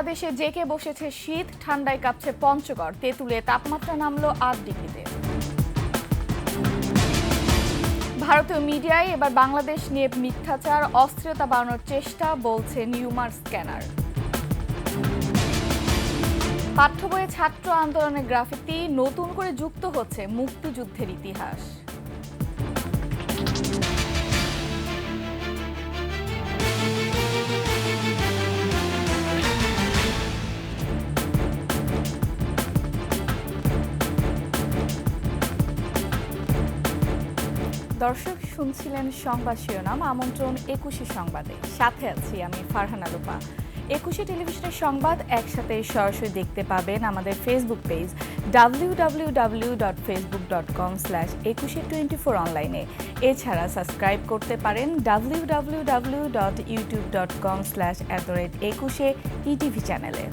বাংলাদেশে জেঁকে বসেছে শীত, ঠান্ডায় কাঁপছে পঞ্চগড়, তেঁতুলে তাপমাত্রা নামলো ৮ ডিগ্রিতে। ভারতীয় মিডিয়ায় এবার বাংলাদেশ নিয়ে মিথ্যাচার, অস্থিরতা বাড়ানোর চেষ্টা, বলছে নিউমার স্ক্যানার। পাঠ্য বইয়ে ছাত্র আন্দোলনের গ্রাফিতি, নতুন করে যুক্ত হচ্ছে মুক্তিযুদ্ধের ইতিহাস। দর্শক শুনছিলেন সংবাদ শিরোনাম, আমন্ত্রণ ২১শে সংবাদে। সাথে আছি আমি ফারহানা রূপা। ২১শে টেলিভিশনের সংবাদ একসাথে সরাসরি দেখতে পাবেন আমাদের ফেসবুক পেজ www.facebook.com/2124 অনলাইনে। এছাড়া সাবস্ক্রাইব করতে পারেন www.youtube.com/@21শে ইটিভি চ্যানেলে।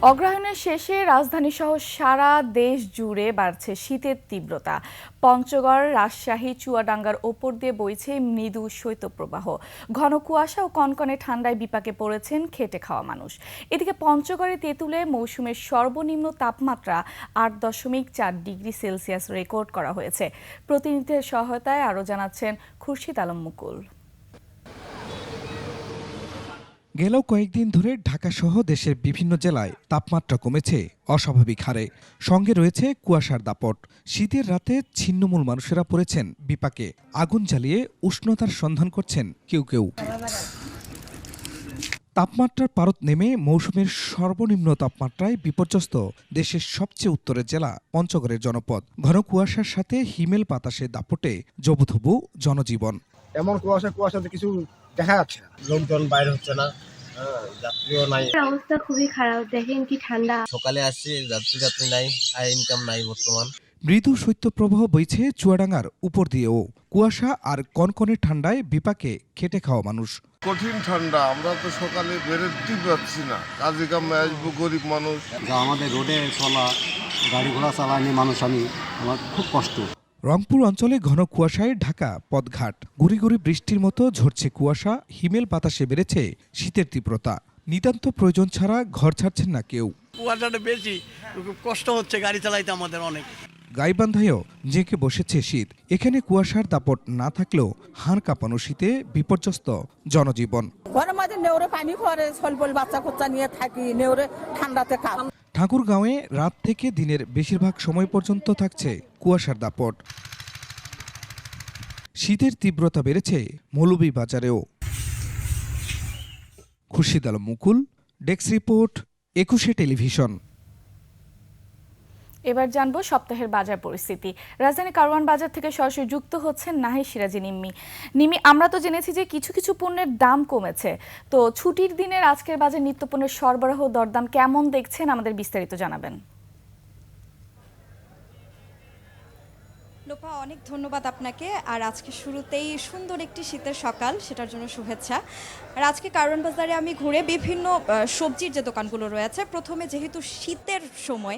অগ্রহায়ণের শেষে রাজধানী সহ সারা দেশ জুড়ে বাড়ছে শীতের তীব্রতা। পঞ্চগড়, রাজশাহী, চুয়াডাঙ্গার ওপর দিয়ে বইছে মৃদু শৈত্যপ্রবাহ। ঘন কুয়াশা ও কনকনে ঠান্ডায় বিপাকে পড়েছেন খেটে খাওয়া মানুষ। এদিকে পঞ্চগড়ে তেঁতুলে মৌসুমের সর্বনিম্ন তাপমাত্রা ৮.৪ ডিগ্রি সেলসিয়াস রেকর্ড করা হয়েছে। প্রতিনিধিদের সহায়তায় আরও জানাচ্ছেন খুরশিদ আলম মুকুল। গেল কয়েকদিন ধরে ঢাকাসহ দেশের বিভিন্ন জেলায় তাপমাত্রা কমেছে অস্বাভাবিক হারে। সঙ্গে রয়েছে কুয়াশার দাপট। শীতের রাতে ছিন্নমূল মানুষেরা পড়েছেন বিপাকে। আগুন জ্বালিয়ে উষ্ণতার সন্ধান করছেন কেউ কেউ। তাপমাত্রার পারদ নেমে মৌসুমের সর্বনিম্ন তাপমাত্রায় বিপর্যস্ত দেশের সবচেয়ে উত্তরের জেলা পঞ্চগড়ের জনপদ। ঘন কুয়াশার সাথে হিমেল বাতাসের দাপটে জবুথবু জনজীবন। এমন কুয়াশাতে কিছু দেখা যাচ্ছে না, লোকজন বাইরে হচ্ছে না, যাত্রীও নাই। অবস্থা খুবই খারাপ, দেখেন কি ঠান্ডা। সকালে আসছি, যাত্রী নাই, আর ইনকাম নাই বর্তমান। মৃদু শৈত্যপ্রবাহ বইছে চুয়াডাঙ্গার উপর দিয়েও। কুয়াশা আর কনকনে ঠান্ডায় বিপাকে খেটে খাওয়া মানুষ। কঠিন ঠান্ডা, আমরা তো সকালে বেরোতেই পারছি না, কাজে কামে আসবো, গরিব মানুষ। আমাদের রোডে চলা গাড়ি ঘোড়া চালানি মানুষ, আমার খুব কষ্ট। রংপুর অঞ্চলে ঘন কুয়াশায় ঢাকা পথঘাট। গুড়ি গুড়ি বৃষ্টির মতো ঝরছে কুয়াশা, হিমেল বাতাসে বেড়েছে শীতের তীব্রতা। নিতান্ত প্রয়োজন ছাড়া ঘর ছাড়ছেন না কেউ। কুয়াশাটা বেশি, কষ্ট হচ্ছে গাড়ি চালাইতে আমাদের অনেক। গাইবান্ধায়ও জেঁকে বসেছে শীত। এখানে কুয়াশার দাপট না থাকলেও হাড় কাঁপানো শীতে বিপর্যস্ত জনজীবন। ঘরের মাঝে নেউরে পানি পড়ে, সলপল বাচ্চা কোচ্চা নিয়ে থাকি, নেউরে ঠান্ডাতে কাপ। ঠাকুরগাঁওয়ে রাত থেকে দিনের বেশিরভাগ সময় পর্যন্ত থাকছে কুয়াশার দাপট। শীতের তীব্রতা বেড়েছে মৌলভীবাজারেও। খুরশিদ আলম মুকুল, ডেস্ক রিপোর্ট, ২১শে টেলিভিশন। এবার জানবো সপ্তাহের বাজার পরিস্থিতি। রাজধানী কারওয়ান বাজার থেকে সরাসরি যুক্ত হচ্ছেন নাহি সিরাজি নিম্মি। আমরা তো জেনেছি যে কিছু কিছু পণ্যের দাম কমেছে, তো ছুটির দিনের আজকের বাজার নিত্যপণ্যের সরবরাহ দরদাম কেমন দেখছেন, আমাদের বিস্তারিত জানাবেন। লোপা, অনেক ধন্যবাদ আপনাকে। আর আজকে শুরুতেই সুন্দর একটি শীতের সকাল, সেটার জন্য শুভেচ্ছা। আর আজকে কারওয়ান বাজারে আমি ঘুরে বিভিন্ন সবজির যে দোকানগুলো রয়েছে, প্রথমে যেহেতু শীতের সময়,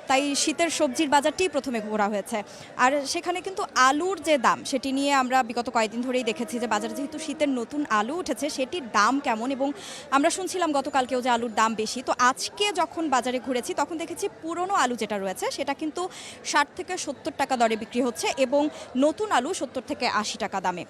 তাই শীতের সবজির বাজারটি প্রথমে ঘোরা হয়েছে। আর সেখানে কিন্তু আলুর যে দাম, সেটি নিয়ে আমরা বিগত কয়েকদিন ধরেই দেখেছি যে বাজারে যেহেতু শীতের নতুন আলু উঠেছে, সেটির দাম কেমন, এবং আমরা শুনছিলাম গতকালকেও যে আলুর দাম বেশি। তো আজকে যখন বাজারে ঘুরেছি তখন দেখেছি পুরনো আলু যেটা রয়েছে সেটা কিন্তু ৬০ থেকে ৭০ টাকা দরে বিক্রি হচ্ছে, এবং নতুন আলু ৭০ থেকে ৮০ টাকা দামে।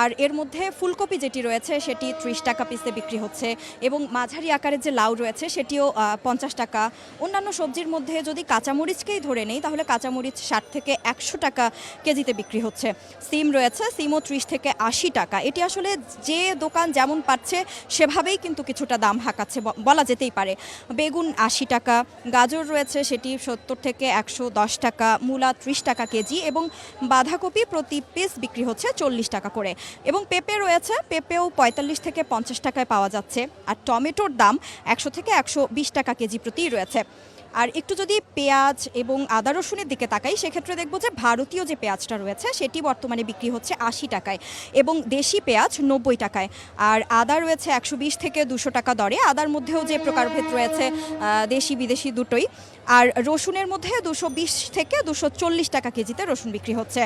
আর এর মধ্যে ফুলকপি যেটি রয়েছে সেটি ৩০ টাকা পিসে বিক্রি হচ্ছে, এবং মাঝারি আকারের যে লাউ রয়েছে সেটিও ৫০ টাকা। অন্যান্য সবজির মধ্যে যদি কাঁচামরিচকেই ধরে নেই, তাহলে কাঁচামরিচ ৬০ থেকে ১০০ টাকা কেজিতে বিক্রি হচ্ছে। সিম রয়েছে, সিমও ৩০ থেকে ৮০ টাকা। এটি আসলে যে দোকান যেমন পাচ্ছে সেভাবেই কিন্তু কিছুটা দাম হাঁকাচ্ছে বলা যেতেই পারে। বেগুন ৮০ টাকা, গাজর রয়েছে সেটি ৭০ থেকে ১১০ টাকা, মূলা ৩০ টাকা কেজি, এবং বাঁধাকপি প্রতি পিস বিক্রি হচ্ছে ৪০ টাকা করে। এবং পেঁপে রয়েছে, পেঁপেও ৪৫ থেকে ৫০ টাকায় পাওয়া যাচ্ছে। আর টমেটোর দাম ১০০ থেকে ১২০ টাকা কেজি প্রতিই রয়েছে। আর একটু যদি পেঁয়াজ এবং আদা রসুনের দিকে তাকাই সেক্ষেত্রে দেখব যে ভারতীয় যে পেঁয়াজটা রয়েছে সেটি বর্তমানে বিক্রি হচ্ছে 80 টাকায় এবং দেশি পেঁয়াজ 90 টাকায়। আর আদা রয়েছে 120 থেকে 200 টাকা দরে। আদার মধ্যেও যে প্রকারভেদ রয়েছে দেশি বিদেশি দুটোই। আর রসুনের মধ্যে 220 থেকে 240 টাকা কেজিতে রসুন বিক্রি হচ্ছে।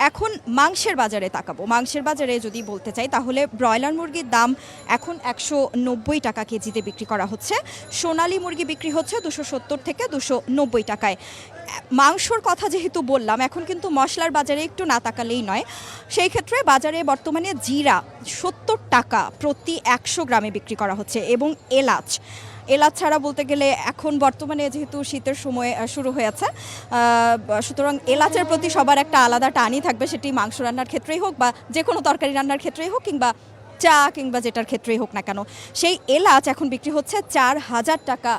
এখন মাংসের বাজারে তাকাবো। মাংসের বাজারে যদি বলতে চাই তাহলে ব্রয়লার মুরগির দাম এখন 190 টাকা কেজিতে বিক্রি করা হচ্ছে। সোনালী মুরগি বিক্রি হচ্ছে 270 থেকে 290 টাকায়। মাংসর কথা যেহেতু বললাম, এখন কিন্তু মশলার বাজারে একটু না তাকালেই নয়। সেই ক্ষেত্রে বাজারে বর্তমানে জিরা 70 টাকা প্রতি 100 গ্রামে বিক্রি করা হচ্ছে এবং এলাচ ছাড়া বলতে গেলে এখন বর্তমানে যেহেতু শীতের সময় শুরু হয়েছে, সুতরাং এলাচের প্রতি সবার একটা আলাদা টানই থাকবে, সেটি মাংস রান্নার ক্ষেত্রেই হোক বা যে কোনো তরকারি রান্নার ক্ষেত্রেই হোক কিংবা চা কিংবা যেটার ক্ষেত্রেই হোক না কেন। সেই এলাচ এখন বিক্রি হচ্ছে 4000 টাকা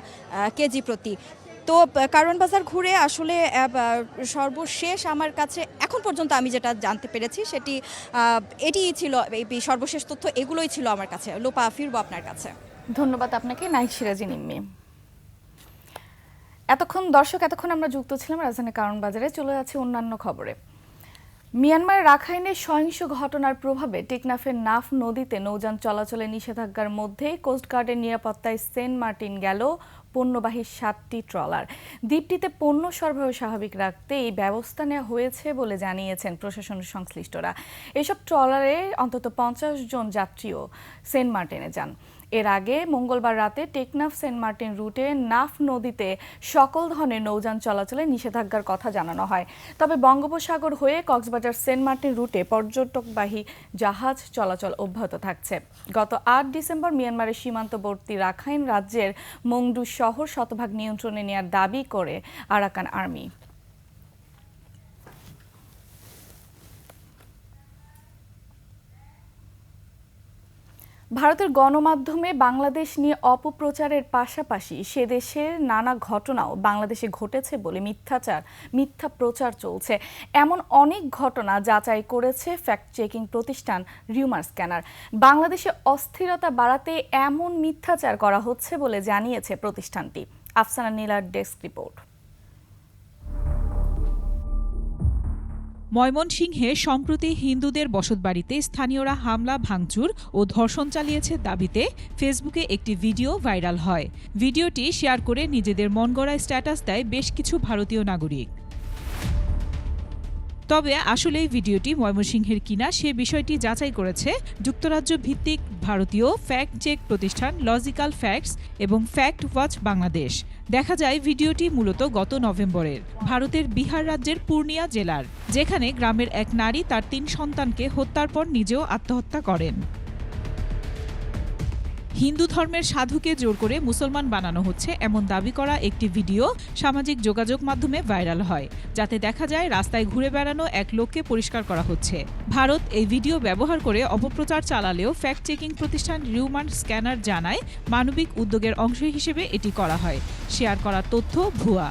কেজি প্রতি। তো কারওয়ান বাজার ঘুরে আসলে সর্বশেষ আমার কাছে এখন পর্যন্ত আমি যেটা জানতে পেরেছি সেটি এটিই ছিল, এই সর্বশেষ তথ্য এগুলোই ছিল আমার কাছে। লোপা, ফিরবো আপনার কাছে। ধন্যবাদ আপনাকে, নাইট সিরাজি নিম্মি। এতক্ষণ আমরা যুক্ত ছিলাম রাজধানীর কারওয়ান বাজারে। চলে যাচ্ছে অন্যান্য খবরে। মিয়ানমারের রাখাইনে সহিংস ঘটনার প্রভাবে টেকনাফের নাফ নদীতে নৌযান চলাচলে নিষেধাজ্ঞার মধ্যে কোস্টগার্ডের নিরাপত্তায় সেন্ট মার্টিন গেল পণ্যবাহী 7টি ট্রলার। দ্বীপটিতে পণ্য সরবরাহ স্বাভাবিক রাখতে এই ব্যবস্থা নেওয়া হয়েছে বলে জানিয়েছেন প্রশাসন সংশ্লিষ্টরা। এসব ট্রলারে অন্তত 50 জন যাত্রীও সেন্ট মার্টিনে যান। এর আগে মঙ্গলবার রাতে টেকনাফ সেন্ট মার্টিন রুটে নাফ নদীতে সকল ধরনের নৌযান চলাচলে নিষেধাজ্ঞার কথা জানানো হয়। তবে বঙ্গোপসাগর হয়ে কক্সবাজার সেন্ট মার্টিন রুটে পর্যটকবাহী জাহাজ চলাচল অব্যাহত থাকছে। গত 8 ডিসেম্বর মিয়ানমারের সীমান্তবর্তী রাখাইন রাজ্যের মংডু শহর শতভাগ নিয়ন্ত্রণে নেওয়ার দাবি করে আরাকান আর্মি। ভারতের গণমাধ্যমে বাংলাদেশ নিয়ে অপপ্রচারের পাশাপাশি সে দেশের নানা ঘটনাও বাংলাদেশে ঘটেছে বলে মিথ্যা প্রচার চলছে। এমন অনেক ঘটনা যাচাই করেছে ফ্যাক্ট চেকিং প্রতিষ্ঠান রিউমার স্ক্যানার। বাংলাদেশে অস্থিরতা বাড়াতে এমন মিথ্যাচার করা হচ্ছে বলে জানিয়েছে প্রতিষ্ঠানটি। আফসানা নীলার ডেস্ক রিপোর্ট। ময়মনসিংহে সম্প্রতি হিন্দুদের বসতবাড়িতে স্থানীয়রা হামলা, ভাঙচুর ও ধর্ষণ চালিয়েছে দাবিতে ফেসবুকে একটি ভিডিও ভাইরাল হয়। ভিডিওটি শেয়ার করে নিজেদের মনগড়া স্ট্যাটাস দেয় বেশ কিছু ভারতীয় নাগরিক। তবে আসলে এই ভিডিওটি ময়মনসিংহের কিনা সে বিষয়টি যাচাই করেছে যুক্তরাজ্য ভিত্তিক ভারতীয় ফ্যাক্ট চেক প্রতিষ্ঠান লজিক্যাল ফ্যাক্টস এবং ফ্যাক্ট ওয়াচ বাংলাদেশ। দেখা যায় ভিডিওটি মূলত গত নভেম্বরের ভারতের বিহার রাজ্যের পূর্ণিয়া জেলার, যেখানে গ্রামের এক নারী তার 3 সন্তানকে হত্যার পর নিজেও আত্মহত্যা করেন। হিন্দু ধর্মের সাধুকে জোর করে মুসলমান বানানো হচ্ছে এমন দাবি করা একটি ভিডিও সামাজিক যোগাযোগ মাধ্যমে ভাইরাল হয়, যাতে দেখা যায় রাস্তায় ঘুরে বেড়ানো এক লোককে পরিষ্কার করা হচ্ছে। ভারত এই ভিডিও ব্যবহার করে অপপ্রচার চালালেও ফ্যাক্ট চেকিং প্রতিষ্ঠান রিউমার স্ক্যানার জানায় মানবিক উদ্যোগের অংশ হিসেবে এটি করা হয়। শেয়ার করা তথ্য ভুয়া।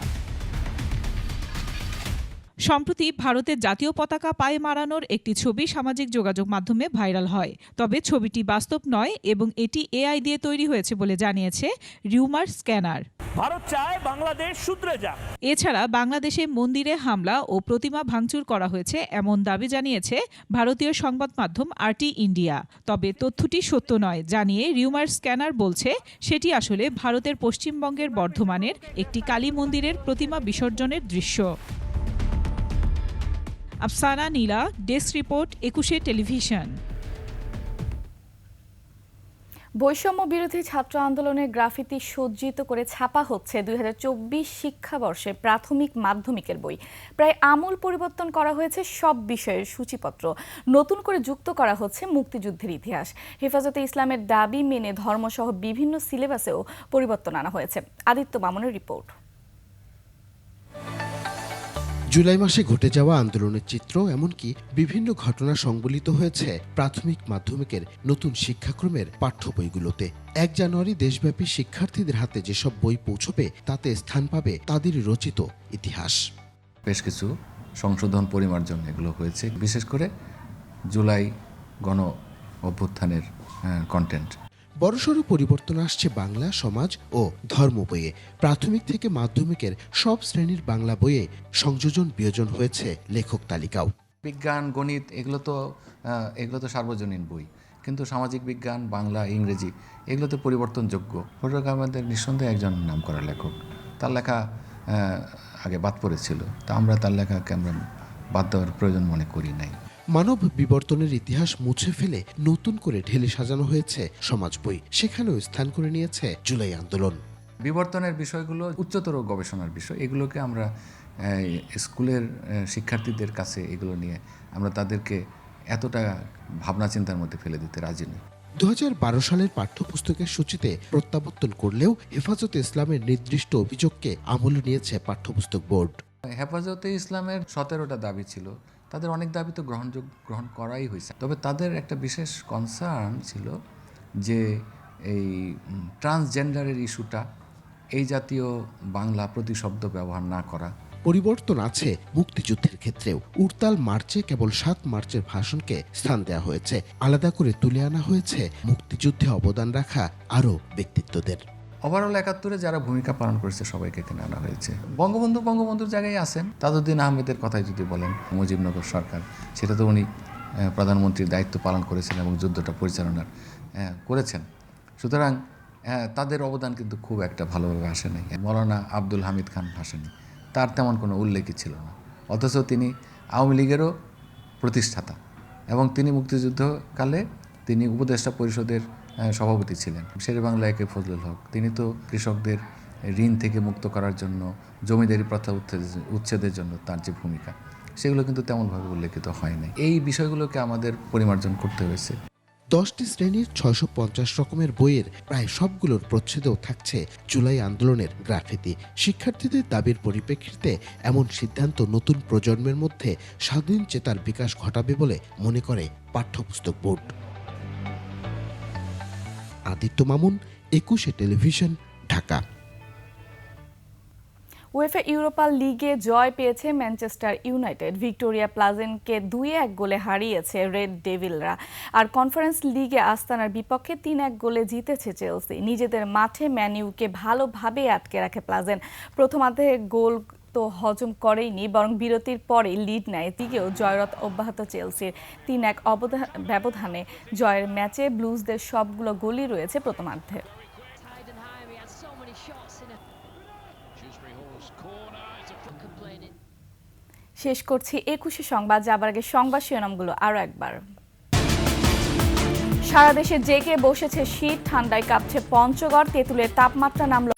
সম্প্রতি ভারতের জাতীয় পতাকা পায়ে মারানোর একটি ছবি সামাজিক যোগাযোগ মাধ্যমে ভাইরাল হয়। তবে ছবিটি বাস্তব নয় এবং এটি এআই দিয়ে তৈরি হয়েছে বলে জানিয়েছে রিউমার স্ক্যানার। ভারত চায় বাংলাদেশ শুধরে যাক। এছাড়া বাংলাদেশে মন্দিরে হামলা ও প্রতিমা ভাঙচুর করা হয়েছে এমন দাবি জানিয়েছে ভারতীয় সংবাদ মাধ্যম RT ইন্ডিয়া। তবে তথ্যটি সত্য নয় জানিয়ে রিউমার স্ক্যানার বলছে সেটি আসলে ভারতের পশ্চিমবঙ্গের বর্ধমানের একটি কালী মন্দিরের প্রতিমা বিসর্জনের দৃশ্য। আফসানা নীলা, ডেস্ক রিপোর্ট, 21 টেলিভিশন। বৈষম্য বিরোধী ছাত্র আন্দোলনের গ্রাফিতি সজ্জিত করে ছাপা হচ্ছে 2024 শিক্ষাবর্ষে প্রাথমিক মাধ্যমিকের বই। প্রায় আমূল পরিবর্তন করা হয়েছে সব বিষয়ের সূচিপত্র। নতুন করে যুক্ত করা হচ্ছে মুক্তিযুদ্ধের ইতিহাস। হেফাজতে ইসলামের দাবি মেনে ধর্মসহ বিভিন্ন সিলেবাসেও পরিবর্তন আনা হয়েছে। আদিত্য মামুনের রিপোর্ট। জুলাই মাসে ঘটে যাওয়া আন্দোলনের চিত্র এমনকি বিভিন্ন ঘটনা সংবলিত হয়েছে প্রাথমিক মাধ্যমিকের নতুন শিক্ষাক্রমের পাঠ্য বইগুলোতে। 1 জানুয়ারি দেশব্যাপী শিক্ষার্থীদের হাতে যেসব বই পৌঁছবে তাতে স্থান পাবে তাদের রচিত ইতিহাস। বেশ কিছু সংশোধন পরিমার্জন এগুলো হয়েছে, বিশেষ করে জুলাই গণ অভ্যুত্থানের কন্টেন্ট। বড়সড় পরিবর্তন আসছে বাংলা, সমাজ ও ধর্ম বইয়ে। প্রাথমিক থেকে মাধ্যমিকের সব শ্রেণীর বাংলা বইয়ে সংযোজন বিয়োজন হয়েছে লেখক তালিকাও। বিজ্ঞান, গণিত এগুলো তো সার্বজনীন বই, কিন্তু সামাজিক বিজ্ঞান, বাংলা, ইংরেজি এগুলোতে পরিবর্তনযোগ্য। ফজলুল আহমেদের নিঃসন্দেহে একজন নামকরা লেখক। তার লেখা আগে বাদ পড়েছিল, তা আমরা তার লেখাকে আমরা বাদ দেওয়ার প্রয়োজন মনে করি নাই। মানব বিবর্তনের ইতিহাস মুছে ফেলে নতুন করে ঢেলে সাজানো হয়েছে সমাজ বই। সেখানেও স্থান করে নিয়েছে জুলাই আন্দোলন। বিবর্তনের বিষয়গুলো উচ্চতর গবেষণার বিষয়, এগুলোকে আমরা স্কুলের শিক্ষার্থীদের কাছে এগুলো নিয়ে আমরা তাদেরকে এতটা ভাবনা চিন্তার মধ্যে ফেলে দিতে রাজি নই। 2012 সালের পাঠ্যপুস্তকের সূচিতে প্রত্যাবর্তন করলেও হেফাজতে ইসলামের নির্দিষ্ট অভিযোগকে আমলে নিয়েছে পাঠ্যপুস্তক বোর্ড। হেফাজতে ইসলামের 17টা দাবি ছিল, তাদের অনেক দাবি তো গ্রহণ করাই হয়েছে। তবে তাদের একটা বিশেষ কনসার্ন ছিল যে এই ট্রান্সজেন্ডারের ইস্যুটা, এই জাতীয় বাংলা প্রতিশব্দ ব্যবহার না করা। পরিবর্তন আছে মুক্তিযুদ্ধের ক্ষেত্রেও। উড়তাল মার্চে কেবল 7 মার্চের ভাষণকে স্থান দেওয়া হয়েছে। আলাদা করে তুলে আনা হয়েছে মুক্তিযুদ্ধে অবদান রাখা আরও ব্যক্তিত্বদের। ওভারঅল 71-এ যারা ভূমিকা পালন করেছে সবাইকে এখানে আনা হয়েছে। বঙ্গবন্ধুর জায়গায় আছেন। তাজউদ্দিন আহমেদের কথাই যদি বলেন, মুজিবনগর সরকার, সেটা তো উনি প্রধানমন্ত্রীর দায়িত্ব পালন করেছেন এবং যুদ্ধটা পরিচালনা করেছেন। সুতরাং তাদের অবদান কিন্তু খুব একটা ভালোভাবে আসে নাই। মৌলানা আব্দুল হামিদ খান ভাসানী, তার তেমন কোনো উল্লেখই ছিল না, অথচ তিনি আওয়ামী লীগেরও প্রতিষ্ঠাতা এবং তিনি মুক্তিযুদ্ধকালে তিনি উপদেষ্টা পরিষদের সভাপতি ছিলেন। শেরেবাংলা একে ফজলুল হক, তিনি তো কৃষকদের ঋণ থেকে মুক্ত করার জন্য, জমিদারি প্রথা উচ্ছেদের জন্য তার যে ভূমিকা, সেগুলো কিন্তু তেমনভাবে উল্লেখিত হয় নাই। এই বিষয়গুলোকে আমাদের পরিমার্জন করতে হয়েছে। 10টি শ্রেণীর 650 রকমের বইয়ের প্রায় সবগুলোর প্রচ্ছেদেও থাকছে জুলাই আন্দোলনের গ্রাফিতি। শিক্ষার্থীদের দাবির পরিপ্রেক্ষিতে এমন সিদ্ধান্ত নতুন প্রজন্মের মধ্যে স্বাধীন চেতার বিকাশ ঘটাবে বলে মনে করে পাঠ্যপুস্তক board. Aditya Mamun, 21 television, Dhaka. UEFA Europa লিগে জয় পেয়েছে ম্যানচেস্টার ইউনাইটেড। ভিক্টোরিয়া প্লাজেন্টকে 2-1 গোলে হারিয়েছে রেড ডেভিলরা। আর কনফারেন্স লিগে আস্তানার বিপক্ষে 3-1 গোলে জিতেছে চেলসি। নিজেদের মাঠে ম্যানইউকে ভালোভাবে আটকে রাখে প্লাজেন্ট। প্রথমার্ধে গোল তো হজম করেইনি, বরং বিরতির পরেই লিড নেয়। দিকেও জয়রথ অব্যাহত চেলসির। 3-1 ব্যবধানে জয়ের ম্যাচে ব্লুজদের সবগুলো গোলই রয়েছে প্রথমার্ধে। শেষ করছি 21 সংবাদ। যাবার আগে সংবাদ শিরোনামগুলো আরও একবার। সারা দেশে জেগে বসেছে শীত, ঠান্ডায় কাঁপছে পঞ্চগড়। তেঁতুলের তাপমাত্রা নামল